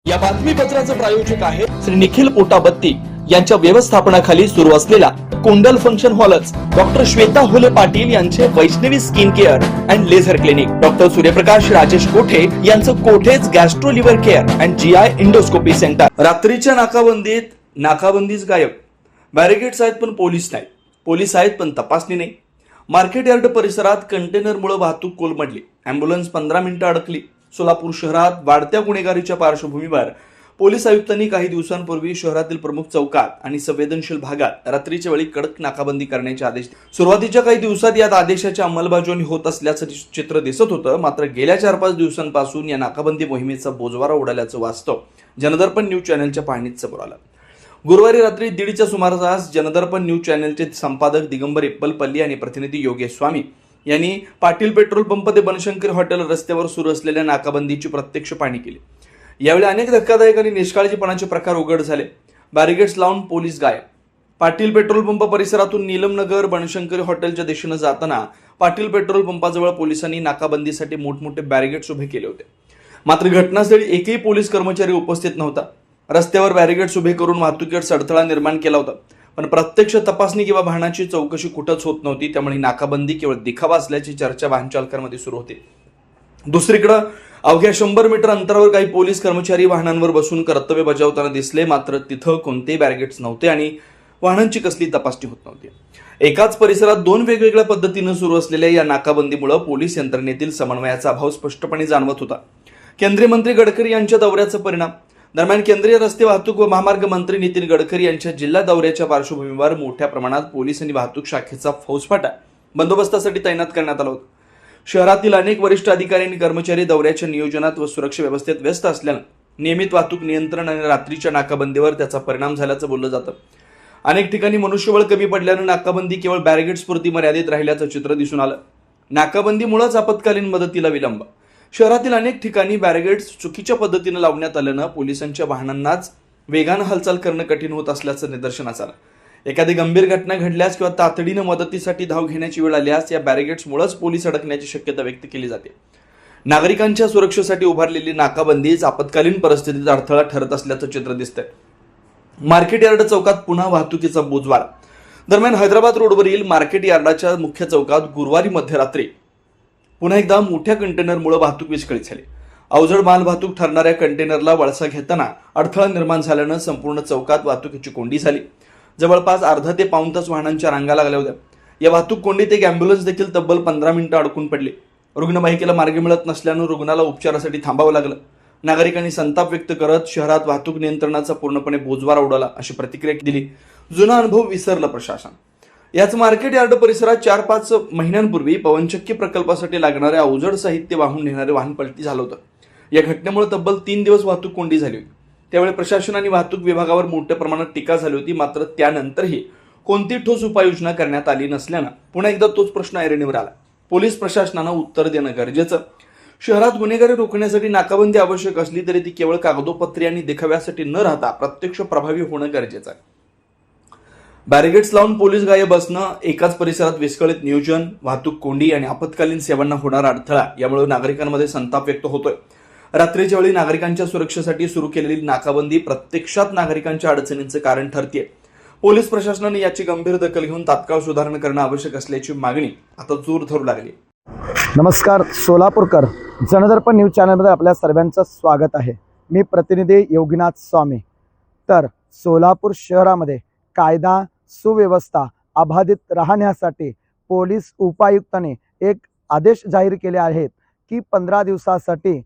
या बातमीपत्राचे प्रायोजक आहे श्री निखिल पोटाबत्ती यांच्या व्यवस्थापनाखाली सुरू असलेला कुंडल फंक्शन हॉलच डॉक्टर श्वेता होले पाटील यांचे Vaishnavi skin care and laser clinic, doctor Suryaprakash Rajesh Kothe यांचं कोठेज gastro liver care and GI endoscopy centre. रात्रीच्या नाकाबंदीच गायब, बॅरिकेड्स आहेत पण पोलीस नाही, पोलीस आहेत पण तपासणी नाही। मार्केट यार्ड परिसरात कंटेनरमुळे वाहतूक कोलमडली, अँब्युलन्स 15 मिनिटं अडकली। सोलापूर शहरात वाढत्या गुन्हेगारीच्या पार्श्वभूमीवर पोलीस आयुक्तांनी काही दिवसांपूर्वी शहरातील प्रमुख चौकात आणि संवेदनशील भागात रात्रीच्या वेळी कडक नाकाबंदी करण्याचे आदेश दिले। सुरुवातीच्या काही दिवसात या आदेशाची अंमलबजावणी होत असल्याचं चित्र दिसत होतं, मात्र गेल्या 4-5 दिवसांपासून या नाकाबंदी मोहिमेचा बोजवारा उडाल्याचं वास्तव जनदर्पण न्यूज चॅनलच्या पाहणीत समोर आलं। गुरुवारी रात्री 1:30च्या सुमारास जनदर्पण न्यूज चॅनलचे संपादक दिगंबर इप्पलपल्ली आणि प्रतिनिधी योगेश स्वामी यांनी पाटील पेट्रोल पंप ते बनशंकरी हॉटेल रस्त्यावर सुरू असलेल्या नाकाबंदीची प्रत्यक्ष पाहणी केली। यावेळी अनेक धक्कादायक आणि निष्काळजीपणाचे प्रकार उघड झाले। बॅरिकेड्स लावून पोलीस गायब। पाटील पेट्रोल पंप परिसरातून नीलमनगर बनशंकरी हॉटेलच्या दिशेने जाताना पाटील पेट्रोल पंपाजवळ पोलिसांनी नाकाबंदीसाठी मोठमोठे बॅरिकेड्स उभे केले होते, मात्र घटनास्थळी एकही पोलीस कर्मचारी उपस्थित नव्हता। रस्त्यावर बॅरिकेड्स उभे करून वाहतुकीवर अडथळा निर्माण केला होता, पण प्रत्यक्ष तपासणी किंवा वाहनाची चौकशी कुठंच होत नव्हती। त्यामुळे नाकाबंदी केवळ दिखावा असल्याची चर्चा वाहन चालकांमध्ये सुरू होती। दुसरीकडे अवघ्या 100 मीटर अंतरावर काही पोलीस कर्मचारी वाहनांवर बसून कर्तव्य बजावताना दिसले, मात्र तिथं कोणतेही बॅरिकेड्स नव्हते आणि वाहनांची कसली तपासणी होत नव्हती। एकाच परिसरात 2 वेगवेगळ्या पद्धतीने सुरू असलेल्या या नाकाबंदीमुळे पोलीस यंत्रणेतील समन्वयाचा अभाव स्पष्टपणे जाणवत होता। केंद्रीय मंत्री गडकरी यांच्या दौऱ्याचा परिणाम। दरम्यान केंद्रीय रस्ते वाहतूक व महामार्ग मंत्री नितीन गडकरी यांच्या जिल्हा दौऱ्याच्या पार्श्वभूमीवर मोठ्या प्रमाणात पोलीस आणि वाहतूक शाखेचा फौजफाटा बंदोबस्तासाठी तैनात करण्यात आला होता। शहरातील अनेक वरिष्ठ अधिकारी आणि कर्मचारी दौऱ्याच्या नियोजनात व सुरक्षा व्यवस्थेत व्यस्त असल्यानं नियमित वाहतूक नियंत्रण आणि रात्रीच्या नाकाबंदीवर त्याचा परिणाम झाल्याचं बोललं जातं। अनेक ठिकाणी मनुष्यबळ कमी पडल्यानं नाकाबंदी केवळ बॅरिकेड्सपुरती मर्यादित राहिल्याचं चित्र दिसून आलं। नाकाबंदीमुळेच आपत्कालीन मदतीला विलंब। शहरातील अनेक ठिकाणी बॅरिकेड्स चुकीच्या पद्धतीने लावण्यात आल्यानं पोलिसांच्या वाहनांनाच वेगानं हालचाल करणं कठीण होत असल्याचं निदर्शनास आलं। एखादी गंभीर घटना घडल्यास किंवा तातडीनं मदतीसाठी धाव घेण्याची वेळ आल्यास या बॅरिकेड्समुळेच पोलीस अडकण्याची शक्यता व्यक्त केली जाते। नागरिकांच्या सुरक्षेसाठी उभारलेली नाकाबंदीच आपत्कालीन परिस्थितीत अडथळा ठरत असल्याचं चित्र दिसतंय। मार्केट यार्ड चौकात पुन्हा वाहतुकीचा बोजवारा। दरम्यान हैदराबाद रोडवरील मार्केट यार्डाच्या मुख्य चौकात गुरुवारी मध्यरात्री पुन्हा एकदा मोठ्या कंटेनरमुळे वाहतूक विस्कळीत झाली। अवजड माल वाहतूक ठरणाऱ्या कंटेनरला वळसा घेताना अडथळा निर्माण झाल्यानं संपूर्ण चौकात वाहतुकीची कोंडी झाली। जवळपास अर्धा ते पाऊण तास वाहनांच्या रांगा लागल्या होत्या। या वाहतूक कोंडीत एक अँब्युलन्स देखील तब्बल 15 मिनिटं अडकून पडली। रुग्णवाहिकेला मार्ग मिळत नसल्यानं रुग्णाला उपचारासाठी थांबावं लागलं। नागरिकांनी संताप व्यक्त करत शहरात वाहतूक नियंत्रणाचा पूर्णपणे बोजवारा उडाला अशी प्रतिक्रिया दिली। जुना अनुभव विसरलं प्रशासन। याच मार्केट यार्ड परिसरात 4-5 महिन्यांपूर्वी पवनचक्की प्रकल्पासाठी लागणारे अवजड साहित्य वाहून नेणारे वाहन पलटी झालं होतं। या घटनेमुळे तब्बल 3 दिवस वाहतूक कोंडी झाली होती। त्यावेळी प्रशासन आणि वाहतूक विभागावर मोठ्या प्रमाणात टीका झाली होती, मात्र त्यानंतरही कोणती ठोस उपाययोजना करण्यात आली नसल्यानं पुन्हा एकदा तोच प्रश्न ऐरणीवर आला। पोलीस प्रशासनानं उत्तर देणं गरजेचं। शहरात गुन्हेगारी रोखण्यासाठी नाकाबंदी आवश्यक असली तरी ती केवळ कागदोपत्री आणि देखाव्यासाठी न राहता प्रत्यक्ष प्रभावी होणं गरजेचं आहे। बॅरिकेड्स लावून पोलीस गायब असणं, एकाच परिसरात विस्कळीत नियोजन, वाहतूक कोंडी आणि आपत्कालीन सेवांना होणारा अडथळा यामुळे नागरिकांमध्ये संताप व्यक्त होतोय। रात्रीच्या वेळी नागरिकांच्या सुरक्षेसाठी सुरू केलेली नाकाबंदी प्रत्यक्षात नागरिकांच्या अडचणींचं कारण ठरते। पोलीस प्रशासनाने याची गंभीर दखल घेऊन तात्काळ सुधारणा करणं आवश्यक असल्याची मागणी आता जोर धरू लागली। नमस्कार सोलापूरकर, जनदर्पण न्यूज चॅनलमध्ये आपल्या सर्वांचं स्वागत आहे। मी प्रतिनिधी योगीनाथ स्वामी। तर सोलापूर शहरामध्ये कायदा सुव्यवस्था अबाधित राहण्यासाठी पोलीस उपायुक्तांनी एक आदेश जाहीर केले आहेत की 15 दिवसासाठी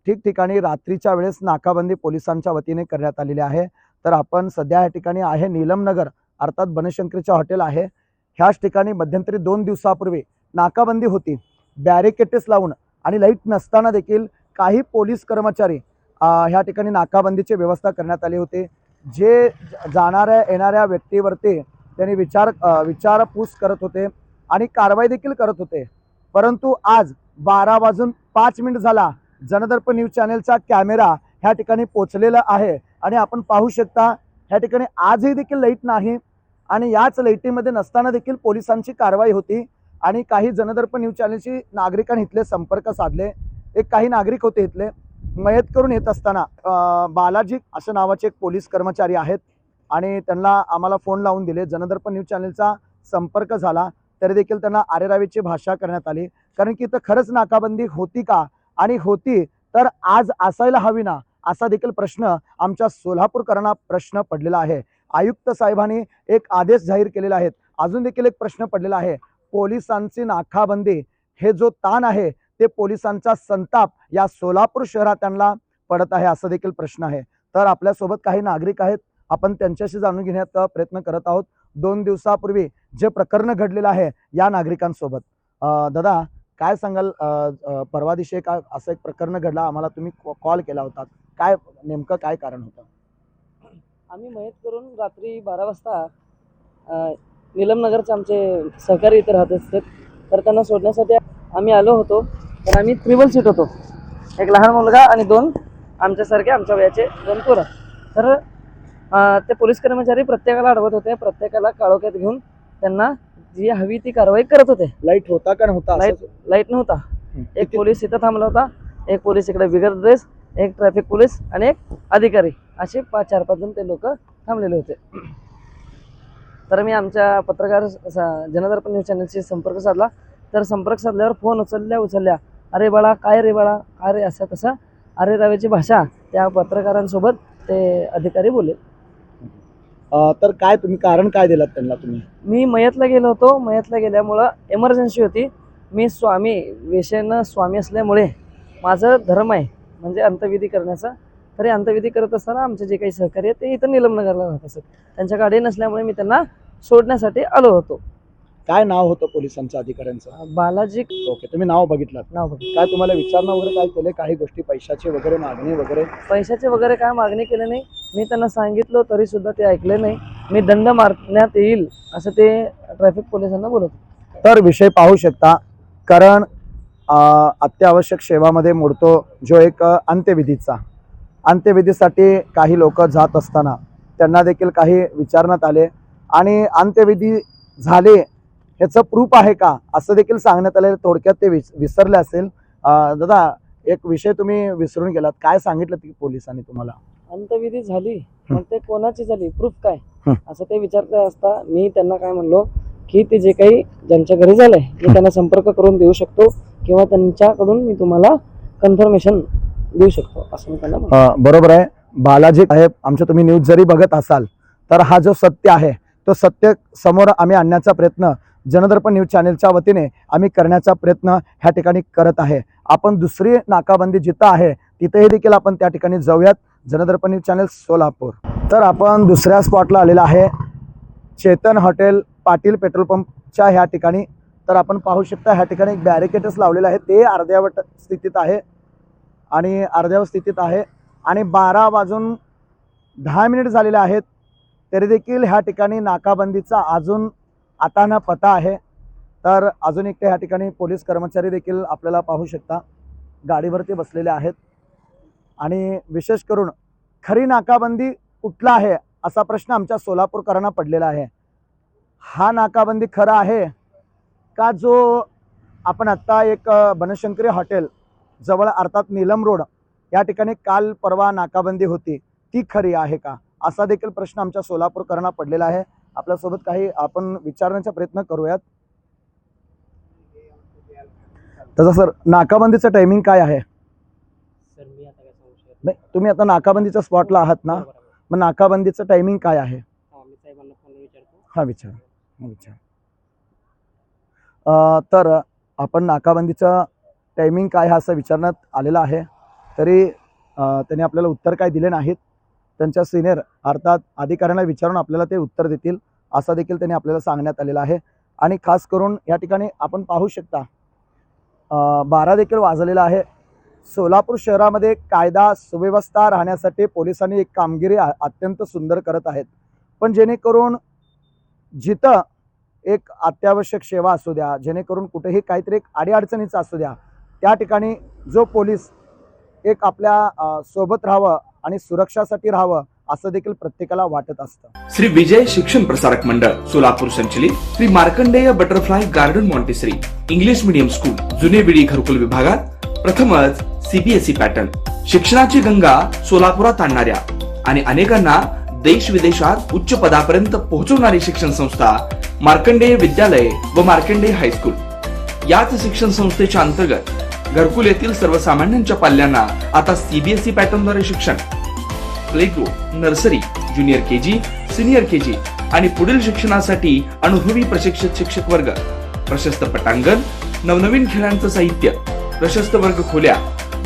ठिकठिकाणी रात्रीच्या वेळेस नाकाबंदी पोलिसांच्या वतीने करण्यात आलेली आहे। तर आपण सध्या या ठिकाणी आहे नीलमनगर अर्थात बनशंकरीचे हॉटेल आहे। ह्याच ठिकाणी मध्यंतरी 2 दिवसापूर्वी नाकाबंदी होती, बॅरिकेड्स लावून आणि लाईट नसताना देखील काही पोलीस कर्मचारी ह्या ठिकाणी नाकाबंदीची व्यवस्था करण्यात आली होती। जे जाणाऱ्या येणाऱ्या व्यक्तीवरती त्यांनी विचारपूस करत होते आणि कारवाई देखील करत होते। परंतु आज 12 वाजून 5 मिनिट झाला, जनदर्पण न्यूज चॅनलचा कॅमेरा ह्या ठिकाणी पोहोचलेला आहे आणि आपण पाहू शकता ह्या ठिकाणी आजही देखील लाईट नाही आणि याच लाईटीमध्ये नसताना देखील पोलिसांची कारवाई होती आणि काही जनदर्पण न्यूज चॅनलची नागरिकांनी इथले संपर्क साधले। एक काही नागरिक होते इथले, मयत करून येत असताना बालाजी असं नावाचे एक पोलीस कर्मचारी आहेत आणि त्यांना आम्हाला फोन लावून दिले. जनदर्पण न्यूज चॅनलचा संपर्क झाला तरी देखील त्यांना आरेरावीची भाषा करण्यात आली. कारण की इथं खरंच नाकाबंदी होती का, आणि होती तर आज असायला हवी ना, असा देखील प्रश्न आमच्या सोलापूरकरांना प्रश्न पडलेला आहे. आयुक्त साहेबांनी एक आदेश जाहीर केलेला आहे. अजून देखील एक प्रश्न पडलेला आहे, पोलिसांची नाकाबंदी हे जो ताण आहे ते पोलिसांचा संताप या सोलापूर शहरात त्यांना पडत आहे, असा देखील प्रश्न आहे. तर आपल्यासोबत काही नागरिक आहेत, आपण त्यांच्याशी जाणून घेण्याचा प्रयत्न करत आहोत. 2 दिवसापूर्वी जे प्रकरण घडलेलं आहे या नागरिकांसोबत. दादा काय सांगाल, परवा दिवशी एक असं एक प्रकरण घडलं, आम्हाला तुम्ही कॉल केला होता, काय नेमकं काय कारण होतं? आम्ही मयत करून रात्री 12 वाजता निलमनगरचे आमचे सहकारी इथे राहत असतात, तर त्यांना सोडण्यासाठी आम्ही आलो होतो. तर आम्ही ट्रिपल सीट होतो, एक लहान मुलगा आणि 2 आमच्यासारखे आमच्या वयाचे 2 पोरं. तर ते पोलीस कर्मचारी प्रत्येकाला अडवत होते, प्रत्येकाला काळोख्यात घेऊन त्यांना जी हवी ती कारवाई करत होते. लाईट होता का नव्हता? लाईट नव्हता. एक पोलीस इथं थांबला होता, एक पोलीस इकडे बिगर ड्रेस, एक ट्रॅफिक पोलीस आणि एक अधिकारी, असे 4-5 जण ते लोक थांबलेले होते. तर मी आमच्या पत्रकार जनदर्पण न्यूज चॅनलशी संपर्क साधला. तर संपर्क साधल्यावर फोन उचलल्या, अरे बाळा काय रे बाळा काय रे, असं तसं अरे रावेची भाषा त्या पत्रकारांसोबत ते अधिकारी बोलले. तर काय तुम्ही कारण काय दिलात त्यांना तुम्ही? मी मयतला गेलो होतो. मयतला गेल्यामुळं इमर्जन्सी होती. मी स्वामी वेशेनं स्वामी असल्यामुळे माझं धर्म आहे म्हणजे अंत्यविधी करण्याचा. तरी अंत्यविधी करत असताना आमचे जे काही सहकारी आहेत ते इथं निलमनगरला राहत असत, त्यांच्या गाडी नसल्यामुळे मी त्यांना सोडण्यासाठी आलो होतो. काय नाव होतं पोलिसांच्या अधिकाऱ्यांचं? बालाजी. ओके, तुम्ही नाव बघितलं? नाव बघितलं. काय तुम्हाला विचारणा वगैरे काय केले, काही गोष्टी पैशाची वगैरे मागणी वगैरे? पैशाचे वगैरे काय मागणी केली नाही. मी त्यांना सांगितलं तरी सुद्धा ते ऐकले नाही. मी दंड मारण्यात येईल असं ते ट्रॅफिक पोलिसांना बोलत. तर विषय पाहू शकता, कारण अत्यावश्यक सेवामध्ये मोडतो जो एक अंत्यविधीसाठी काही लोक जात असताना त्यांना देखील काही विचारण्यात आले आणि अंत्यविधी झाले ह्याचं प्रूफ आहे का असं देखील सांगण्यात आले. थोडक्यात ते विसरले असेल. दादा एक विषय तुम्ही विसरून गेलात, काय सांगितलं ती पोलिसांनी तुम्हाला? अंत्यविधी झाली, मग ते कोणाची झाली, प्रूफ काय असं ते विचारता असता मी त्यांना काय म्हणलो की ते जे काही ज्यांच्या घरी झालंय मी त्यांना संपर्क करून देऊ शकतो किंवा त्यांच्याकडून मी तुम्हाला कन्फर्मेशन देऊ शकतो असं मी त्यांना. बरोबर आहे बालाजी साहेब, आमच्या तुम्ही न्यूज जरी बघत असाल तर हा जो सत्य आहे तो सत्य समोर आम्ही आणण्याचा प्रयत्न जनदर्पण न्यूज चॅनलच्या वतीने आम्ही करण्याचा प्रयत्न ह्या ठिकाणी करत आहे. आपण दुसरी नाकाबंदी जिथं आहे तिथेही देखील आपण त्या ठिकाणी जाऊयात. जनदर्पण न्यूज चॅनल सोलापूर. तर आपण दुसऱ्या स्पॉटला आलेला आहे, चेतन हॉटेल पाटील पेट्रोल पंपच्या ह्या ठिकाणी. तर आपण पाहू शकता ह्या ठिकाणी एक बॅरिकेडच लावलेलं आहे, ते अर्ध्यावट स्थितीत आहे आणि 12 वाजून 10 मिनिट झालेले आहेत तरी देखील ह्या ठिकाणी नाकाबंदीचा अजून आता ना पता आहे. तर अजून एक ह्या ठिकाणी पोलीस कर्मचारी देखील आपल्याला पाहू शकता गाडीवरती बसलेले आहेत. आणि विशेष करून खरी नाकाबंदी कुठला आहे असा प्रश्न आमच्या सोलापूरकरांना पडलेला आहे. हा नाकाबंदी खरा आहे का जो आपण आत्ता एक बनशंकरी हॉटेल जवळ अर्थात नीलम रोड या ठिकाणी काल परवा नाकाबंदी होती ती खरी आहे का असा देखील प्रश्न आमच्या सोलापूरकरांना पडलेला आहे. आपल्यासोबत काही आपण विचारण्याचा प्रयत्न करूयात. तसं सर नाकाबंदीचं टायमिंग काय आहे? सर मी आता काय सांगू शकत नाही, तुम्ही आता नाकाबंदीच्या स्पॉटला आहात ना, मग नाकाबंदीचं टायमिंग काय आहे? मी साहेबांना फोन विचारतो. हा विचार. तर आपण नाकाबंदीचं टायमिंग काय आहे असं विचारण्यात आलेलं आहे, तरी त्यांनी आपल्याला उत्तर काय दिले नाहीत. त्यांच्या सिनियर अर्थात अधिकाऱ्यांना विचारून आपल्याला ते उत्तर देतील असं देखील त्यांनी आपल्याला सांगण्यात आलेलं आहे. आणि खास करून या ठिकाणी आपण पाहू शकता 12 देखील वाजलेला आहे. सोलापूर शहरामध्ये कायदा सुव्यवस्था राहण्यासाठी पोलिसांनी एक कामगिरी अत्यंत सुंदर करत आहेत. पण जेणेकरून जिथं एक अत्यावश्यक सेवा असू द्या, जेणेकरून कुठेही काहीतरी एक अडीअडचणीचं असू द्या, त्या ठिकाणी जो पोलीस एक आपल्या सोबत राहावं आणि सुरक्षासाठी राहावं असं देखील प्रत्येकाला वाटत असतं. श्री विजय शिक्षण प्रसारक मंडळ सोलापूर संचलित Shri Markandeya butterfly garden Montessori English medium school जुने बिडी घरकुल विभागात प्रथमच सीबीएसई पॅटर्न. शिक्षणाची गंगा सोलापुरात आणणाऱ्या आणि अनेकांना देश विदेशात उच्च पदापर्यंत पोहोचवणारी शिक्षण संस्था मार्कंडेय विद्यालय व मार्कंडेय हायस्कूल. याच शिक्षण संस्थेच्या अंतर्गत घरकुल येथील सर्वसामान्यांच्या पाल्यांना आता सीबीएसई पॅटर्नद्वारे शिक्षण. Play group, nursery, junior KG, senior KG आणि पुढील शिक्षणासाठी अनुभवी प्रशिक्षित शिक्षक वर्ग, प्रशस्त पटांगण, नवनवीन खेळांचं साहित्य, प्रशस्त वर्ग खोल्या,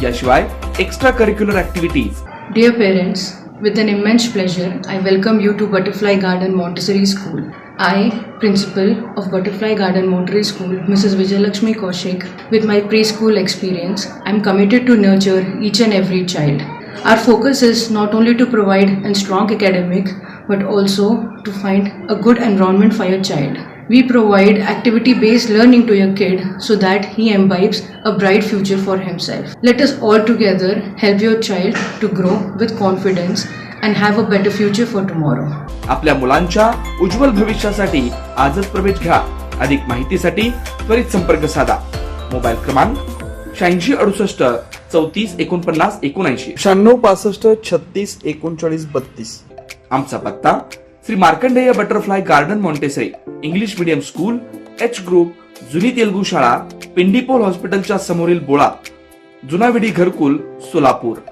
याशिवाय extra curricular activities. Dear parents, with an immense pleasure, I welcome you to Butterfly Garden Montessori School. I, Principal of Butterfly Garden Montessori School, Mrs. Vijayalakshmi Kaushik, with my preschool experience, I am committed to nurture each and every child. Our focus is not only to provide a strong academic, but also to find a good environment for your child. We provide activity-based learning to your kid so that he imbibes a bright future for himself. Let us all together help your child to grow with confidence and have a better future for tomorrow. आपल्या मुलांच्या उज्ज्वल भविष्यासाठी आजच प्रवेश घ्या. अधिक माहितीसाठी त्वरित संपर्क साधा. मोबाईल क्रमांक 86 68 34 49 79 96 65 36 39 32. आमचा पत्ता Shri Markandeya butterfly garden Montessori English medium school, H group, जुनी तेलगू शाळा, पिंडीपोल हॉस्पिटलच्या समोरील बोळा, जुनाविडी घरकुल, सोलापूर.